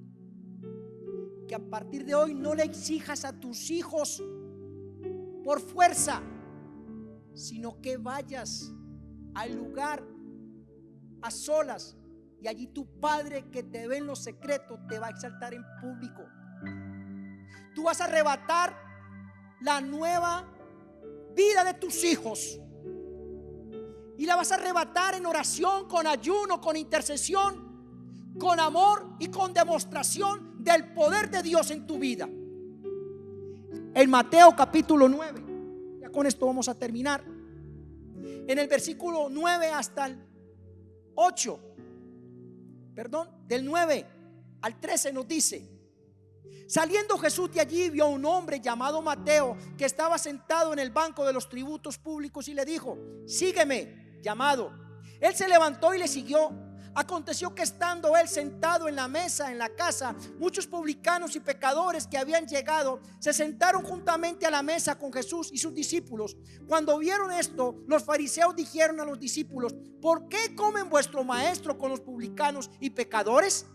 Que a partir de hoy no le exijas a tus hijos por fuerza sino que vayas al lugar a solas y allí tu Padre que te ve en lo secreto te va a exaltar en público. Tú vas a arrebatar la nueva vida de tus hijos y la vas a arrebatar en oración, con ayuno, con intercesión, con amor y con demostración del poder de Dios en tu vida. En Mateo capítulo 9, ya con esto vamos a terminar. En el versículo 9 hasta el 8, del 9 al 13 nos dice: saliendo Jesús de allí, vio a un hombre llamado Mateo que estaba sentado en el banco de los tributos públicos y le dijo: sígueme, llamado. Él se levantó y le siguió. Aconteció que estando él sentado en la mesa en la casa, muchos publicanos y pecadores que habían llegado se sentaron juntamente a la mesa con Jesús y sus discípulos. Cuando vieron esto, los fariseos dijeron a los discípulos: ¿por qué comen vuestro maestro con los publicanos y pecadores?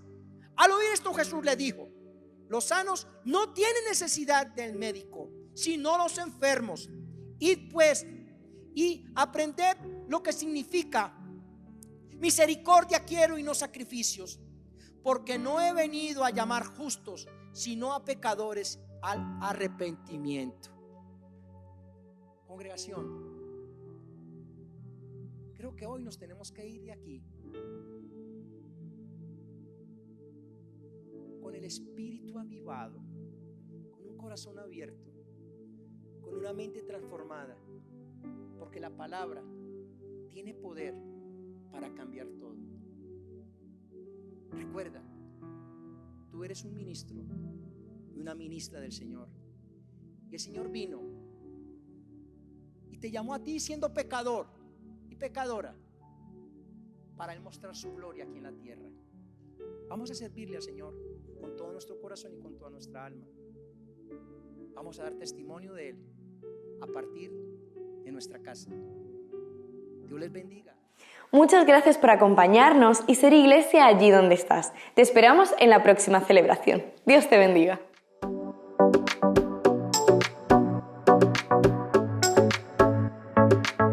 Al oír esto, Jesús le dijo: los sanos no tienen necesidad del médico, sino los enfermos. Id pues y aprended lo que significa: misericordia quiero y no sacrificios, porque no he venido a llamar justos, sino a pecadores al arrepentimiento. Congregación, creo que hoy nos tenemos que ir de aquí con el espíritu avivado, con un corazón abierto, con una mente transformada, porque la palabra tiene poder para cambiar todo. Recuerda, tú eres un ministro y una ministra del Señor, y el Señor vino y te llamó a ti siendo pecador y pecadora para Él mostrar su gloria aquí en la tierra. Vamos a servirle al Señor con todo nuestro corazón y con toda nuestra alma. Vamos a dar testimonio de Él a partir de nuestra casa. Dios les bendiga. Muchas gracias por acompañarnos y ser iglesia allí donde estás. Te esperamos en la próxima celebración. Dios te bendiga.